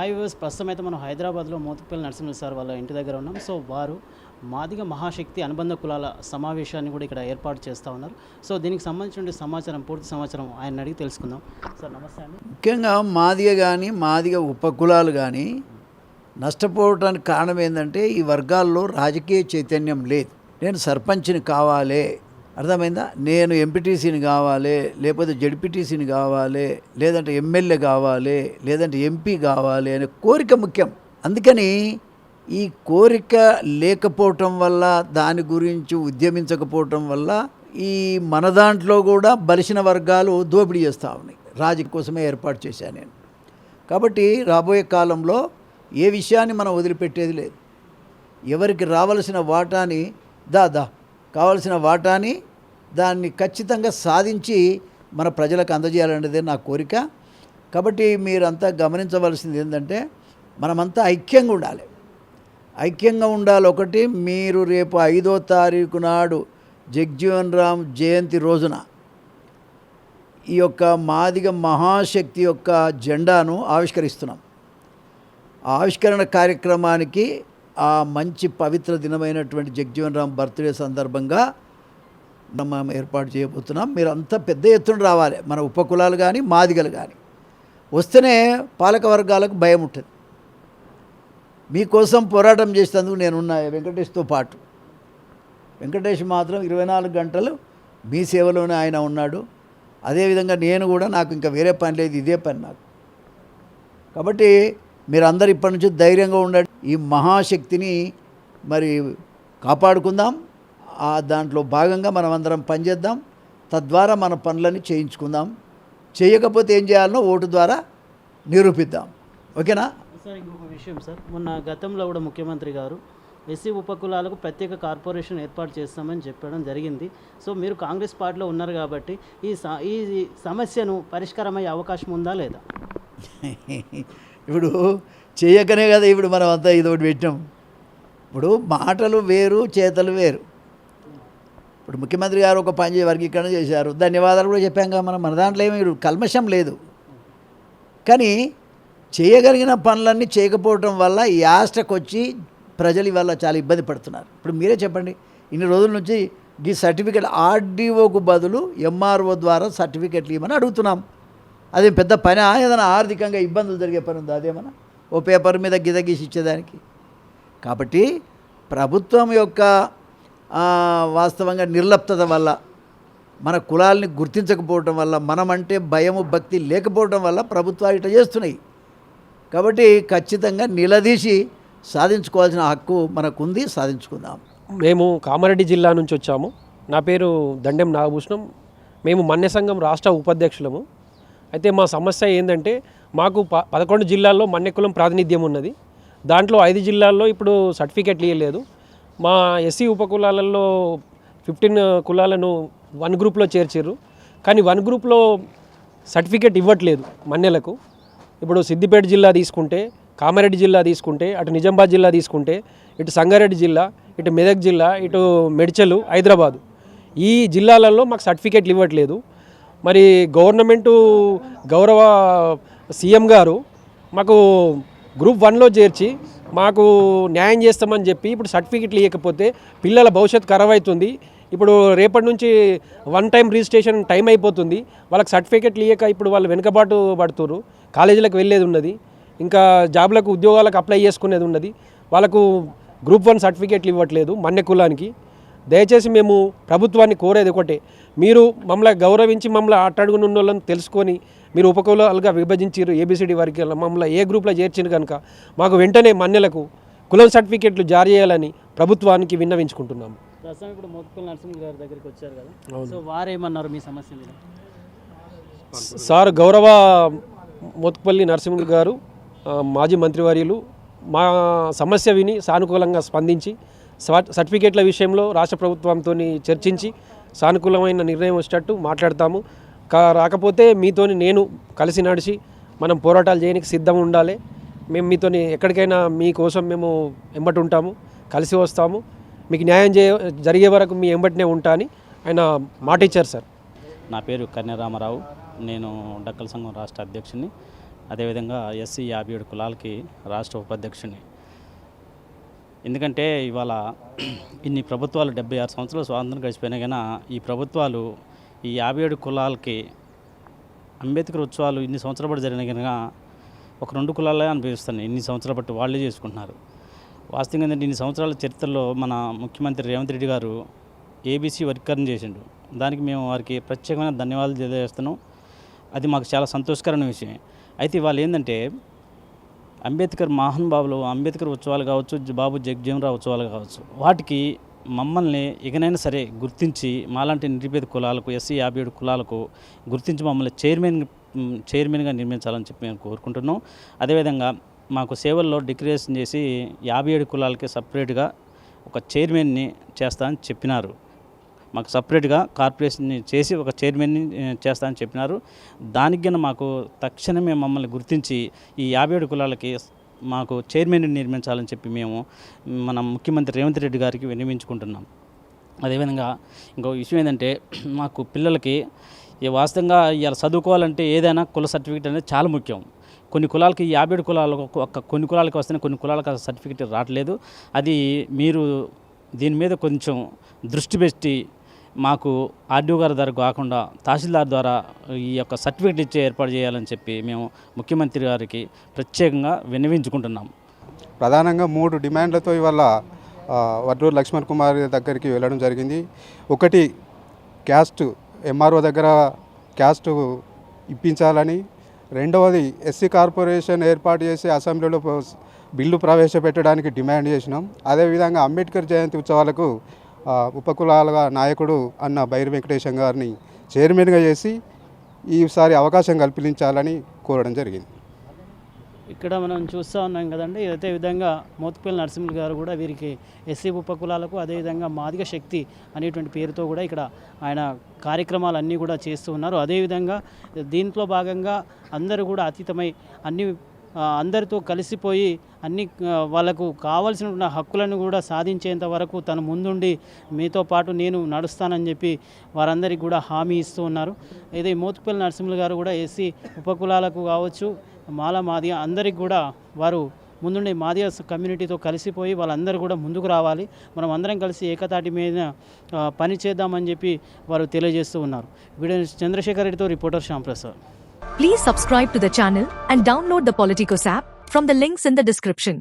Hi viewers, ప్రస్తుతం అయితే మనం హైదరాబాద్లో మోతుకుపల్లి నరసింహ సార్ వాళ్ళ ఇంటి దగ్గర ఉన్నాం. సో వారు మాదిగ మహాశక్తి అనుబంధ కులాల సమావేశాన్ని కూడా ఇక్కడ ఏర్పాటు చేస్తూ ఉన్నారు. సో దీనికి సంబంధించిన సమాచారం, పూర్తి సమాచారం ఆయన అడిగి తెలుసుకుందాం. సార్ నమస్తే అండి. ముఖ్యంగా మాదిగ కానీ మాదిగ ఉపకులాలు కానీ నష్టపోవడానికి కారణం ఏంటంటే ఈ వర్గాల్లో రాజకీయ చైతన్యం లేదు. నేను సర్పంచ్ని కావాలి, అర్థమైందా, నేను ఎంపీటీసీని కావాలి, లేకపోతే జడ్పీటీసీని కావాలి, లేదంటే ఎమ్మెల్యే కావాలి, లేదంటే ఎంపీ కావాలి అనే కోరిక ముఖ్యం. అందుకని ఈ కోరిక లేకపోవటం వల్ల, దాని గురించి ఉద్యమించకపోవటం వల్ల ఈ మన దాంట్లో కూడా బలిసిన వర్గాలు దోపిడీ చేస్తూ ఉన్నాయి. రాజకీయ కోసమే ఏర్పాటు చేశాను నేను. కాబట్టి రాబోయే కాలంలో ఏ విషయాన్ని మనం వదిలిపెట్టేది లేదు. ఎవరికి రావాల్సిన వాటాని కావాల్సిన వాటాని దాన్ని ఖచ్చితంగా సాధించి మన ప్రజలకు అందజేయాలనేదే నా కోరిక. కాబట్టి మీరంతా గమనించవలసింది ఏంటంటే మనమంతా ఐక్యంగా ఉండాలి. ఐక్యంగా ఉండాలి. ఒకటి, మీరు రేపు 5వ తారీఖు నాడు జగ్జీవన్ రామ్ జయంతి రోజున ఈ యొక్క మాదిగ మహాశక్తి యొక్క జెండాను ఆవిష్కరిస్తున్నాం. ఆ ఆవిష్కరణ కార్యక్రమానికి ఆ మంచి పవిత్ర దినమైనటువంటి జగ్జీవన్ రామ్ బర్త్డే సందర్భంగా మనం ఏర్పాటు చేయబోతున్నాం. మీరు అంతా పెద్ద ఎత్తున రావాలి, మన ఉపకులాలు కానీ మాదిగలు కానీ. వస్తేనే పాలక వర్గాలకు భయం ఉంటుంది. మీకోసం పోరాటం చేసేందుకు నేనున్నా, వెంకటేష్తో పాటు. వెంకటేష్ మాత్రం 24 గంటలు మీ సేవలోనే ఆయన ఉన్నాడు. అదేవిధంగా నేను కూడా, నాకు ఇంకా వేరే పని లేదు, ఇదే పని నాకు. కాబట్టి మీరందరూ ఇప్పటి నుంచి ధైర్యంగా ఉండండి. ఈ మహాశక్తిని మరి కాపాడుకుందాం. దాంట్లో భాగంగా మనం అందరం పనిచేద్దాం. తద్వారా మన పనులని చేయించుకుందాం. చేయకపోతే ఏం చేయాలనో ఓటు ద్వారా నిరూపిద్దాం. ఓకేనా సార్? ఇంకొక విషయం సార్, మొన్న గతంలో కూడా ముఖ్యమంత్రి గారు ఎస్సీ ఉపకులాలకు ప్రత్యేక కార్పొరేషన్ ఏర్పాటు చేస్తామని చెప్పడం జరిగింది. సో మీరు కాంగ్రెస్ పార్టీలో ఉన్నారు కాబట్టి ఈ సమస్యను పరిష్కారమయ్యే అవకాశం ఉందా లేదా? ఇప్పుడు చేయకనే కదా ఇప్పుడు మనం అంతా ఇదొకటి పెట్టాం. ఇప్పుడు మాటలు వేరు, చేతలు వేరు. ఇప్పుడు ముఖ్యమంత్రి గారు ఒక పని వర్గీకరణ చేశారు, ధన్యవాదాలు కూడా చెప్పాం కదా. మన దాంట్లో ఏమి కల్మషం లేదు. కానీ చేయగలిగిన పనులన్నీ చేయకపోవటం వల్ల యాస్టకు వచ్చి ప్రజలు ఇవాళ చాలా ఇబ్బంది పడుతున్నారు. ఇప్పుడు మీరే చెప్పండి, ఇన్ని రోజుల నుంచి ఈ సర్టిఫికెట్ ఆర్డీఓకు బదులు ఎంఆర్ఓ ద్వారా సర్టిఫికెట్లు ఇవ్వమని అడుగుతున్నాం. అదే పెద్ద పని, ఏదైనా ఆర్థికంగా ఇబ్బందులు జరిగే పని ఉందా? అదేమన్నా ఓ పేపర్ మీద గీసి ఇచ్చేదానికి. కాబట్టి ప్రభుత్వం యొక్క వాస్తవంగా నిర్లప్తత వల్ల, మన కులాల్ని గుర్తించకపోవటం వల్ల, మనమంటే భయము భక్తి లేకపోవటం వల్ల ప్రభుత్వాలు ఇట్లా చేస్తున్నాయి. కాబట్టి ఖచ్చితంగా నిలదీసి సాధించుకోవాల్సిన హక్కు మనకుంది, సాధించుకుందాం. మేము కామారెడ్డి జిల్లా నుంచి వచ్చాము. నా పేరు దండెం నాగభూషణం. మేము మన్య సంఘం రాష్ట్ర ఉపాధ్యక్షులము. అయితే మా సమస్య ఏంటంటే, మాకు 11 జిల్లాల్లో మన్య కులం ప్రాతినిధ్యం ఉన్నది. దాంట్లో 5 జిల్లాల్లో ఇప్పుడు సర్టిఫికెట్లు ఇవ్వలేదు. మా ఎస్సీ ఉపకులాలలో 15 కులాలను 1 గ్రూప్లో చేర్చారు. కానీ 1 గ్రూప్లో సర్టిఫికెట్ ఇవ్వట్లేదు మన్యలకు. ఇప్పుడు సిద్దిపేట జిల్లా తీసుకుంటే, కామారెడ్డి జిల్లా తీసుకుంటే, అటు నిజామాబాద్ జిల్లా తీసుకుంటే, ఇటు సంగారెడ్డి జిల్లా, ఇటు మెదక్ జిల్లా, ఇటు మెడ్చల్, హైదరాబాదు, ఈ జిల్లాలలో మాకు సర్టిఫికెట్లు ఇవ్వట్లేదు. మరి గవర్నమెంటు గౌరవ సీఎం గారు మాకు గ్రూప్ 1లో చేర్చి మాకు న్యాయం చేస్తామని చెప్పి ఇప్పుడు సర్టిఫికెట్లు ఇవ్వకపోతే పిల్లల భవిష్యత్తు ఖరాబ్ అవుతుంది. ఇప్పుడు రేపటి నుంచి 1 టైం రిజిస్ట్రేషన్ టైం అయిపోతుంది. వాళ్ళకి సర్టిఫికెట్లు ఇవ్వక ఇప్పుడు వాళ్ళు వెనుకబాటు పడుతున్నారు. కాలేజీలకు వెళ్ళేది ఉన్నది, ఇంకా జాబ్లకు ఉద్యోగాలకు అప్లై చేసుకునేది ఉన్నది. వాళ్ళకు గ్రూప్ 1 సర్టిఫికెట్లు ఇవ్వట్లేదు మన్య కులానికి. దయచేసి మేము ప్రభుత్వాన్ని కోరేది ఒకటే, మీరు మమ్మల్ని గౌరవించి మమ్మల్ని అట్టడుగున ఉన్న వాళ్ళని తెలుసుకొని మీరు ఉపకులాలుగా విభజించారు, ఏబిసిడి వర్గాల మమ్మల్ని ఏ గ్రూప్లో చేర్చిన కనుక మాకు వెంటనే మన్యలకు కులం సర్టిఫికెట్లు జారీ చేయాలని ప్రభుత్వానికి విన్నవించుకుంటున్నాము. ప్రస్తుతం ఇప్పుడు మోతుకుపల్లి నరసింహ గారి దగ్గరికి వచ్చారు కదా, సో వారేమన్నారు మీ సమస్య మీద? సార్, గౌరవ మోతుకుపల్లి నరసింహ గారు మాజీ మంత్రివర్యులు మా సమస్య విని సానుకూలంగా స్పందించి సర్టిఫికేట్ల విషయంలో రాష్ట్ర ప్రభుత్వంతో చర్చించి సానుకూలమైన నిర్ణయం వచ్చేటట్టు మాట్లాడతాము. రాకపోతే మీతోని నేను కలిసి నడిచి మనం పోరాటాలు చేయడానికి సిద్ధం ఉండాలి. మేము మీతోని ఎక్కడికైనా మీకోసం మేము ఎంబటి ఉంటాము, కలిసి వస్తాము. మీకు న్యాయం జరిగే వరకు మీ ఎంబటినే ఉంటా అని ఆయన మాట ఇచ్చారు సార్. నా పేరు కన్యరామారావు, నేను డక్కల సంఘం రాష్ట్ర అధ్యక్షుని. అదేవిధంగా ఎస్సీ 57 కులాలకి రాష్ట్ర ఉపాధ్యక్షుని. ఎందుకంటే ఇవాళ ఇన్ని ప్రభుత్వాలు 76 సంవత్సరాలు స్వాతంత్రం గడిచిపోయినా కానీ ఈ ప్రభుత్వాలు ఈ 57 కులాలకి అంబేద్కర్ ఉత్సవాలు ఇన్ని సంవత్సరాల పాటు జరిగిన కనుక ఒక 2 కులాలే అనుభవిస్తున్నాయి. ఇన్ని సంవత్సరాల బట్టి వాళ్ళే చేసుకుంటున్నారు. వాస్తవంగా ఏంటంటే ఇన్ని సంవత్సరాల చరిత్రలో మన ముఖ్యమంత్రి రేవంత్ రెడ్డి గారు ఏబీసీ వర్గీకరణ చేసిండు. దానికి మేము వారికి ప్రత్యేకమైన ధన్యవాదాలు తెలియజేస్తున్నాం. అది మాకు చాలా సంతోషకరమైన విషయం. అయితే ఇవాళ ఏంటంటే అంబేద్కర్ మహానుభావులు అంబేద్కర్ ఉత్సవాలు కావచ్చు, బాబు జగజ్జీవనరావు ఉత్సవాలు కావచ్చు, వాటికి మమ్మల్ని ఇకనైనా సరే గుర్తించి మాలాంటి నిరుపేద కులాలకు ఎస్సీ 57 కులాలకు గుర్తించి మమ్మల్ని చైర్మన్గా నిర్మించాలని చెప్పి మేము కోరుకుంటున్నాం. అదేవిధంగా మాకు సేవల్లో డిక్లరేషన్ చేసి 57 కులాలకి సపరేట్గా ఒక చైర్మన్ని చేస్తానని చెప్పినారు. మాకు సపరేట్గా కార్పొరేషన్ని చేసి ఒక చైర్మన్ని చేస్తానని చెప్పినారు. దానికి కన్నా మాకు తక్షణమే మమ్మల్ని గుర్తించి ఈ 57 కులాలకి మాకు చైర్మన్ని నిర్మించాలని చెప్పి మేము మన ముఖ్యమంత్రి రేవంత్ రెడ్డి గారికి విన్నవించుకుంటున్నాం. అదేవిధంగా ఇంకో విషయం ఏంటంటే మాకు పిల్లలకి వాస్తవంగా ఇలా చదువుకోవాలంటే ఏదైనా కుల సర్టిఫికేట్ అనేది చాలా ముఖ్యం. కొన్ని కులాలకి 57 కులాలకు కొన్ని కులాలకి వస్తేనే కొన్ని కులాలకు సర్టిఫికేట్ రావట్లేదు. అది మీరు దీని మీద కొంచెం దృష్టి పెట్టి మాకు ఆర్డీఓ గారి ద్వారా కాకుండా తహసీల్దార్ ద్వారా ఈ యొక్క సర్టిఫికేట్ ఇచ్చే ఏర్పాటు చేయాలని చెప్పి మేము ముఖ్యమంత్రి గారికి ప్రత్యేకంగా విన్నవించుకుంటున్నాం. ప్రధానంగా 3 డిమాండ్లతో ఇవాళ వడ్డూరు లక్ష్మణ్ కుమార్ దగ్గరికి వెళ్ళడం జరిగింది. ఒకటి క్యాస్ట్ ఎంఆర్ఓ దగ్గర క్యాస్ట్ ఇప్పించాలని, రెండవది ఎస్సీ కార్పొరేషన్ ఏర్పాటు చేసి అసెంబ్లీలో బిల్లు ప్రవేశపెట్టడానికి డిమాండ్ చేసినాం. అదేవిధంగా అంబేద్కర్ జయంతి ఉత్సవాలకు ఉపకులాల నాయకుడు అన్న బైరి వెంకటేశం గారిని చైర్మన్గా చేసి ఈసారి అవకాశం కల్పించాలని కోరడం జరిగింది. ఇక్కడ మనం చూస్తూ ఉన్నాం కదండి. అదే విధంగా మోత్కుపల్లి నరసింహులు గారు కూడా వీరికి ఎస్సీ ఉపకులాలకు అదేవిధంగా మాదిగ శక్తి అనేటువంటి పేరుతో కూడా ఇక్కడ ఆయన కార్యక్రమాలన్నీ కూడా చేస్తూ ఉన్నారు. అదేవిధంగా దీంట్లో భాగంగా అందరూ కూడా అతీతమై అందరితో కలిసిపోయి అన్ని వాళ్ళకు కావాల్సిన హక్కులను కూడా సాధించేంత వరకు తను ముందుండి మీతో పాటు నేను నడుస్తానని చెప్పి వారందరికీ కూడా హామీ ఇస్తూ ఉన్నారు. అయితే మోత్కుపల్లి నరసింహులు గారు కూడా ఎస్సీ ఉపకులాలకు కావచ్చు, మాదిగ అందరికి కూడా వారు ముందుండి మాదిగ కమ్యూనిటీతో కలిసిపోయి వాళ్ళందరూ కూడా ముందుకు రావాలి, మనం అందరం కలిసి ఏకతాటి మీద పని చేద్దామని చెప్పి వారు తెలియజేస్తూ ఉన్నారు. వీడియో చంద్రశేఖర్ రెడ్డితో reporter Shyamprasad. Please subscribe to the channel and download the Politicos app from the links in the description.